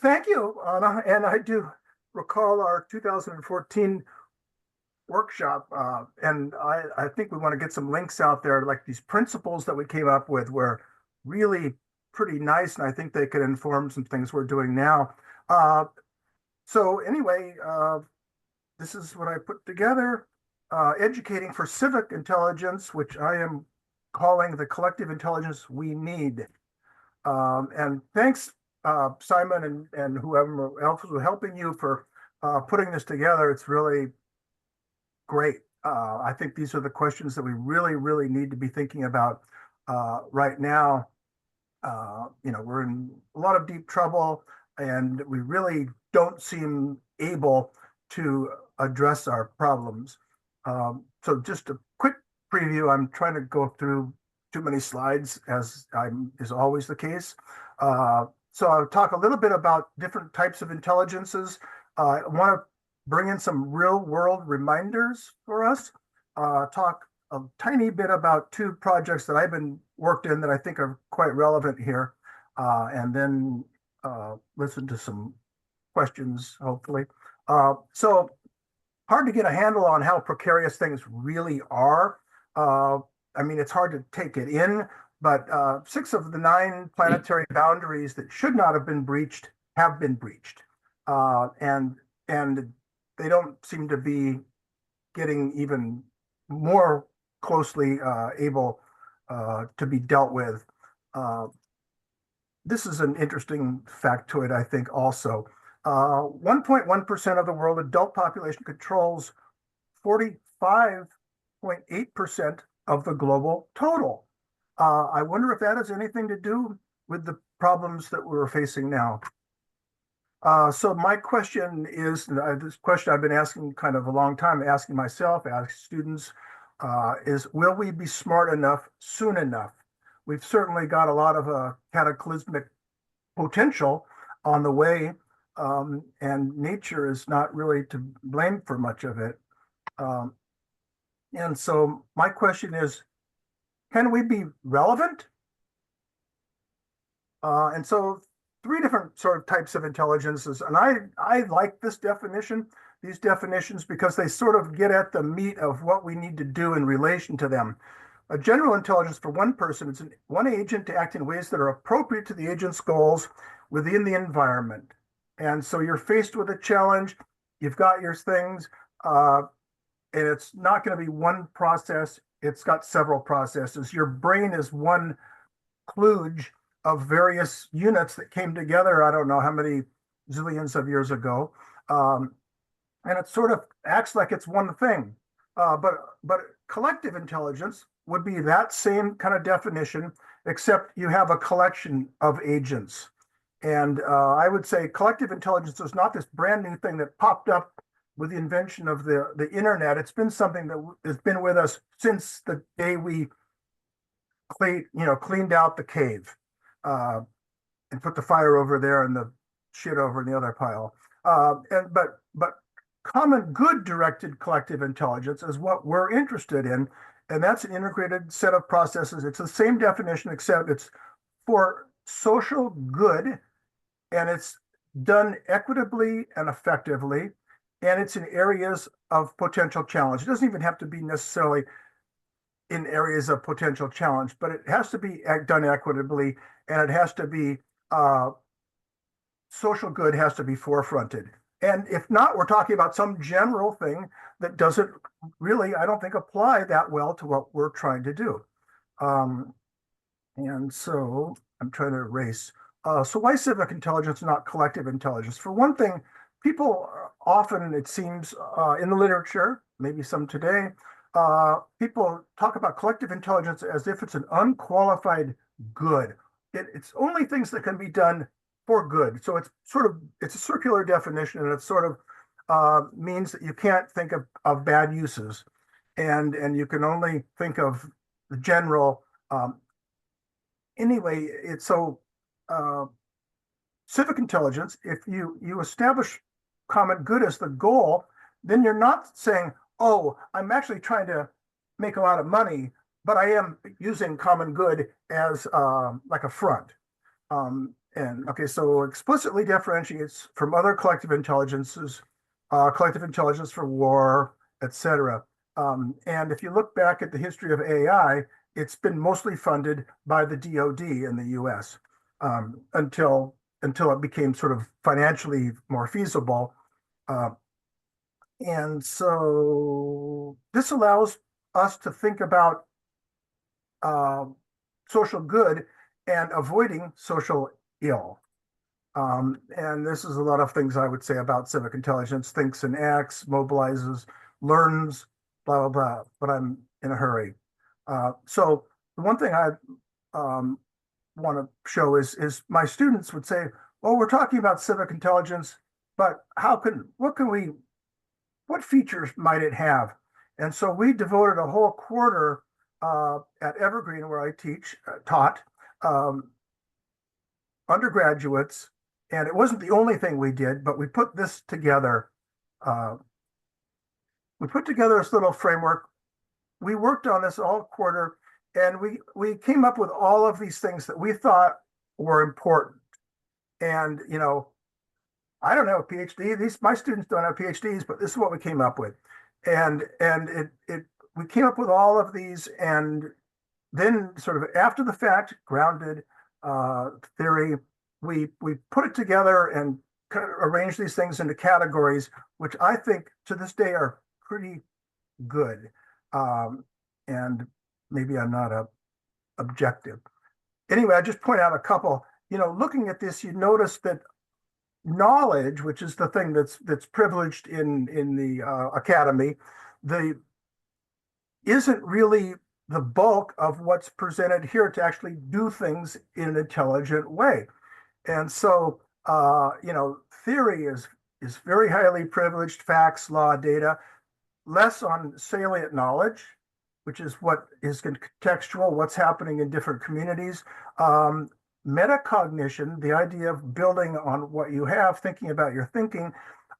Thank you, Anna. And I do recall our 2014 workshop, and I think we want to get some links out there. Like these principles that we came up with were really pretty nice, and I think they could inform some things we're doing now. Uh, so anyway, this is what I put together. Educating for civic intelligence, which I am calling the collective intelligence we need. And thanks, Simon, and whoever else was helping you for putting this together. It's really great. I think these are the questions that we really, really need to be thinking about right now. We're in a lot of deep trouble, and we really don't seem able to address our problems. So just a quick preview. I'm trying to go through too many slides, as is always the case. So I'll talk a little bit about different types of intelligences. I want to bring in some real world reminders for us. Talk a tiny bit about two projects that I've been worked in that I think are quite relevant here, and then listen to some questions, hopefully. So hard to get a handle on how precarious things really are. I mean, it's hard to take it in, but 6 of the 9 planetary boundaries that should not have been breached have been breached. And they don't seem to be getting even more closely able to be dealt with. This is an interesting factoid, I think, also. 1.1% of the world adult population controls 45.8% of the global total. I wonder if that has anything to do with the problems that we're facing now. So my question is, this question I've been asking kind of a long time, asking myself, asking students, is will we be smart enough soon enough? We've certainly got a lot of cataclysmic potential on the way, and nature is not really to blame for much of it. And so my question is, can we be relevant? And so 3 different sort of types of intelligences, and I like this definition, these definitions, because they sort of get at the meat of what we need to do in relation to them. A general intelligence for one person is one agent to act in ways that are appropriate to the agent's goals within the environment. And so you're faced with a challenge, you've got your things, and it's not going to be one process, it's got several processes. Your brain is one kludge of various units that came together, I don't know how many zillions of years ago. And it sort of acts like it's one thing. But collective intelligence would be that same kind of definition, except you have a collection of agents. And I would say collective intelligence is not this brand new thing that popped up with the invention of the internet. It's been something that has been with us since the day we cleaned out the cave and put the fire over there and the shit over in the other pile. But common good directed collective intelligence is what we're interested in, and that's an integrated set of processes. It's the same definition, except it's for social good, and it's done equitably and effectively, and it's in areas of potential challenge. It doesn't even have to be necessarily in areas of potential challenge, but it has to be done equitably, and it has to be social good has to be forefronted. And if not, we're talking about some general thing that doesn't really, I don't think, apply that well to what we're trying to do. And so I'm trying to erase. So why civic intelligence, not collective intelligence? For one thing, people often, it seems, in the literature, maybe some today, people talk about collective intelligence as if it's an unqualified good. It's only things that can be done for good. So it's a circular definition, and it sort of means that you can't think of bad uses, and you can only think of the general. Anyway, it's so civic intelligence. If you establish common good as the goal, then you're not saying, oh, I'm actually trying to make a lot of money, but I am using common good as like a front. And okay, so explicitly differentiates from other collective intelligences, collective intelligence for war, etc. And if you look back at the history of AI, it's been mostly funded by the DoD in the US until it became sort of financially more feasible. Uh, and so this allows us to think about uh, social good and avoiding social ill. And this is a lot of things I would say about civic intelligence: thinks and acts, mobilizes, learns, blah, blah, blah. But I'm in a hurry. So the one thing I um, want to show is my students would say, "Oh, we're talking about civic intelligence, but what features might it have?" And so we devoted a whole quarter at Evergreen, where I taught um, undergraduates, and it wasn't the only thing we did, but we put this together. Uh, we put together this little framework. We worked on this all quarter, and we came up with all of these things that we thought were important. And I don't have a PhD. These my students don't have PhDs, but this is what we came up with. And it we came up with all of these, and then sort of after the fact, grounded theory, we put it together and kind of arranged these things into categories, which I think to this day are pretty good. And maybe I'm not objective. Anyway, I just point out a couple. Looking at this, you notice that knowledge, which is the thing that's privileged in the academy, the isn't really the bulk of what's presented here to actually do things in an intelligent way. And so, theory is very highly privileged: facts, law, data, less on salient knowledge, which is what is contextual, what's happening in different communities. Metacognition, the idea of building on what you have, thinking about your thinking,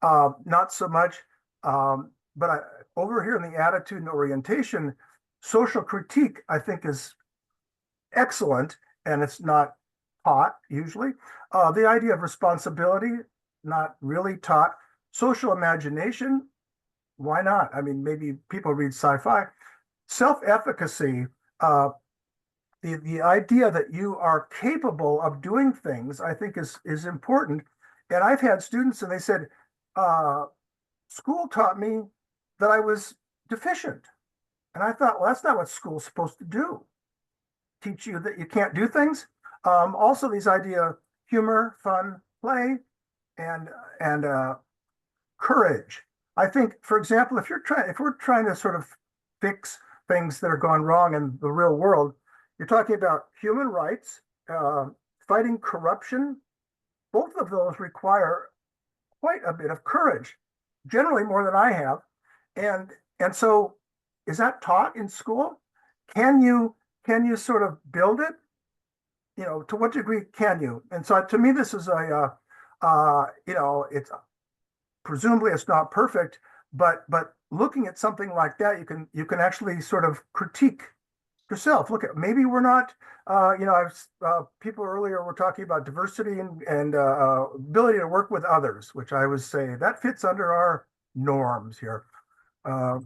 not so much. But over here in the attitude and orientation, social critique, I think, is excellent, and it's not taught usually. The idea of responsibility, not really taught. Social imagination, why not? I mean, maybe people read sci-fi. Self-efficacy, the idea that you are capable of doing things, I think is important. And I've had students, and they said, school taught me that I was deficient. And I thought, well, that's not what school's supposed to do. Teach you that you can't do things. Also, these idea humor, fun, play, and courage. I think, for example, if we're trying to sort of fix things that are gone wrong in the real world, you're talking about human rights, fighting corruption. Both of those require quite a bit of courage, generally more than I have. And so, is that taught in school? Can you sort of build it? To what degree can you? And so, to me, this is it's presumably it's not perfect, but looking at something like that, you can actually sort of critique yourself. Look at, maybe we're not, people earlier were talking about diversity and ability to work with others, which I would say that fits under our norms here. Uh,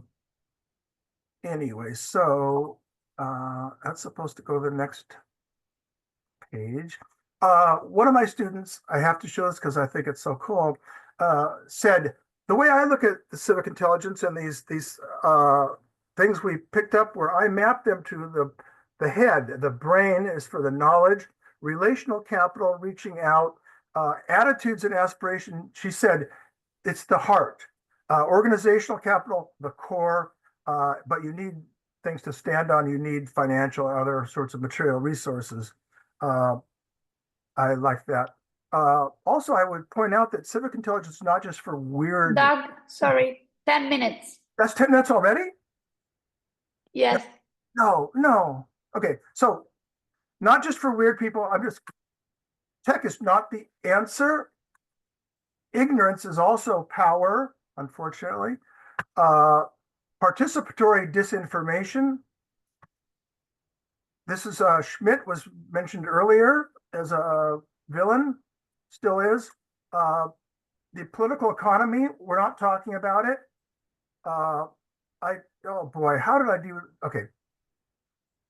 anyway, so that's supposed to go to the next page. One of my students, I have to show this because I think it's so cool, said, the way I look at the civic intelligence and these things we picked up, where I map them to the head. The brain is for the knowledge, relational capital, reaching out, attitudes and aspiration. She said it's the heart. Organizational capital, the core, but you need things to stand on. You need financial and other sorts of material resources. I like that. Also, I would point out that civic intelligence is not just for weird. Doug, sorry, 10 minutes. That's 10 minutes already? Yes. No. Okay, so not just for weird people. Tech is not the answer. Ignorance is also power, unfortunately. Participatory disinformation. This is Schmidt was mentioned earlier as villain, still is. The political economy, we're not talking about it. Oh boy, how did I do? Okay.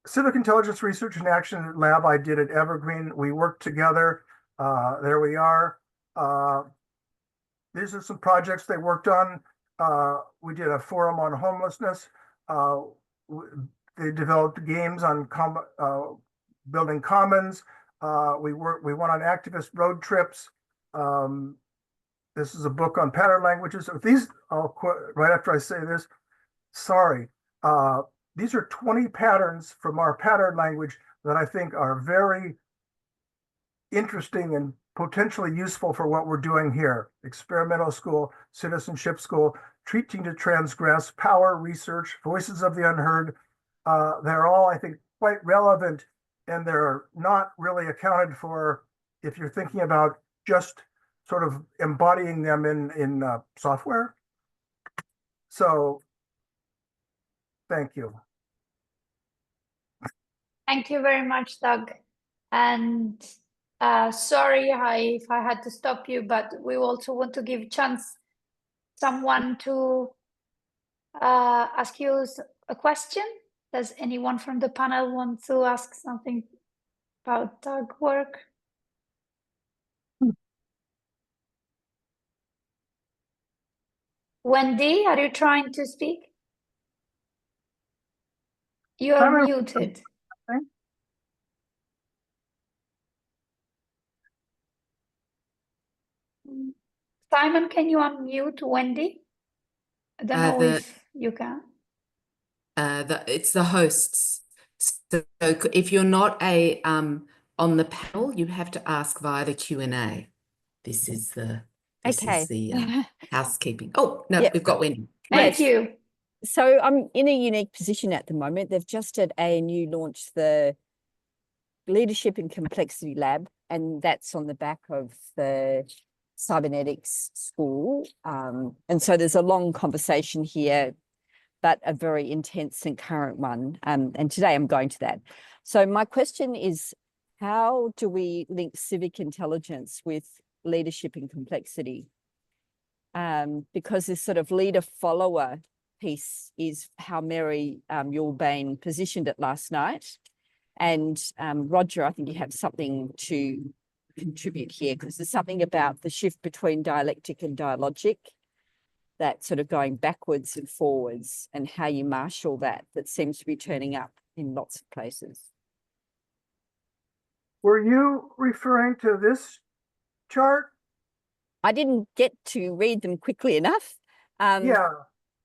Civic Intelligence Research and Action Lab I did at Evergreen. We worked together. There we are. These are some projects they worked on. We did a forum on homelessness. They developed games on building commons. We went on activist road trips. This is a book on pattern languages. These, I'll quote right after I say this. Sorry. These are 20 patterns from our pattern language that I think are very interesting and potentially useful for what we're doing here. Experimental school, citizenship school, treating to transgress, power research, voices of the unheard. They're all, I think, quite relevant, and they're not really accounted for if you're thinking about just sort of embodying them in software. So thank you. Thank you very much, Doug. And sorry if I had to stop you, but we also want to give chance someone to ask you a question. Does anyone from the panel want to ask something about Doug's work? Wendy, are you trying to speak? You are muted. Simon, can you unmute Wendy? I don't know if you can. It's the hosts. So if you're not on the panel, you have to ask via the Q&A. This is the housekeeping. Oh no, we've got Wendy. Thank you. So I'm in a unique position at the moment. They've just at ANU launched the Leadership and Complexity Lab, and that's on the back of the cybernetics school. And so there's a long conversation here, but a very intense and current one. And today I'm going to that. So my question is, how do we link civic intelligence with leadership and complexity? Because this sort of leader-follower piece is how Mary Yulbane positioned it last night. And Roger, I think you have something to contribute here, because there's something about the shift between dialectic and dialogic, that sort of going backwards and forwards, and how you marshal that seems to be turning up in lots of places. Were you referring to this chart? I didn't get to read them quickly enough. Yeah.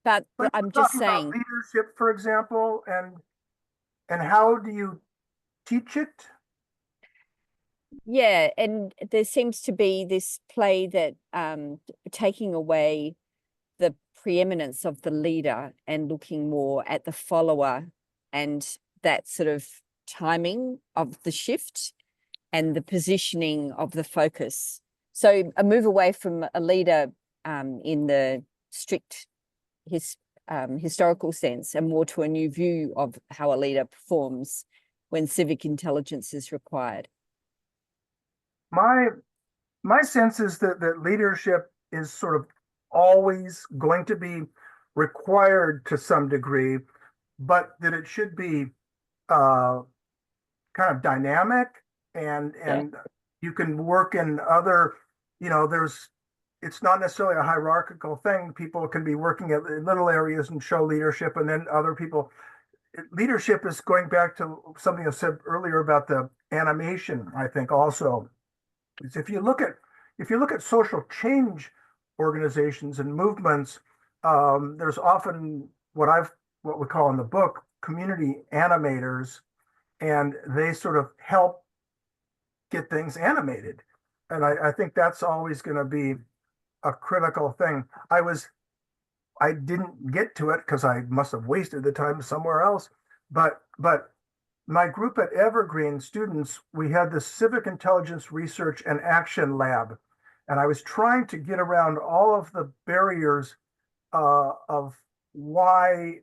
But I'm just saying, leadership, for example, and how do you teach it? Yeah, and there seems to be this play that taking away the preeminence of the leader and looking more at the follower, and that sort of timing of the shift and the positioning of the focus. So a move away from a leader in the strict historical sense, and more to a new view of how a leader performs when civic intelligence is required. My sense is that leadership is sort of always going to be required to some degree, but that it should be kind of dynamic, and you can work in other, it's not necessarily a hierarchical thing. People can be working at little areas and show leadership, and then other people. Leadership is going back to something I said earlier about the animation, I think also. Is if you look at social change organizations and movements, there's often what we call in the book community animators, and they sort of help get things animated. And I think that's always going to be a critical thing. I didn't get to it because I must have wasted the time somewhere else. But my group at Evergreen, students, we had the Civic Intelligence Research and Action Lab. And I was trying to get around all of the barriers of why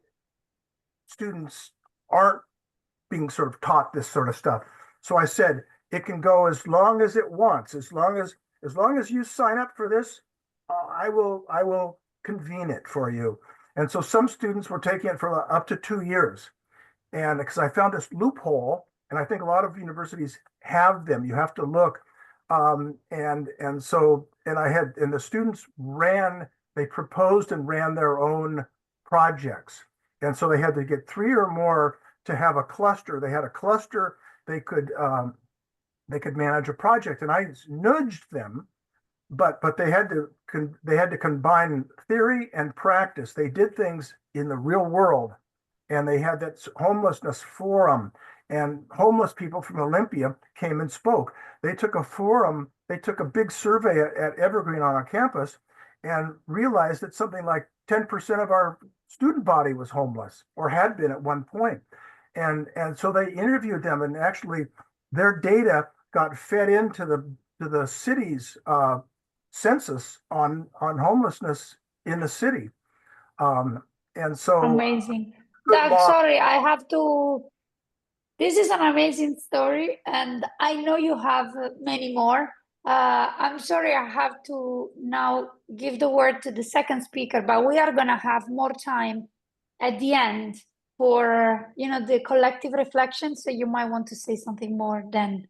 students aren't being sort of taught this sort of stuff. So I said, it can go as long as it wants. As long as you sign up for this, I will convene it for you. And so some students were taking it for up to 2 years. And because I found this loophole, and I think a lot of universities have them, you have to look. And the students they proposed and ran their own projects. And so they had to get 3 or more to have a cluster. They had a cluster, they could manage a project. And I nudged them, but they had to combine theory and practice. They did things in the real world, and they had that homelessness forum, and homeless people from Olympia came and spoke. They took a forum, they took a big survey at Evergreen on our campus and realized that something like 10% of our student body was homeless or had been at one point. And so they interviewed them, and actually their data got fed into the city's census on homelessness in the city. And so Amazing. good Doug, law. sorry, this is an amazing story, and I know you have many more. I'm sorry, I have to now give the word to the second speaker, but we are going to have more time at the end for, the collective reflection. So you might want to say something more then.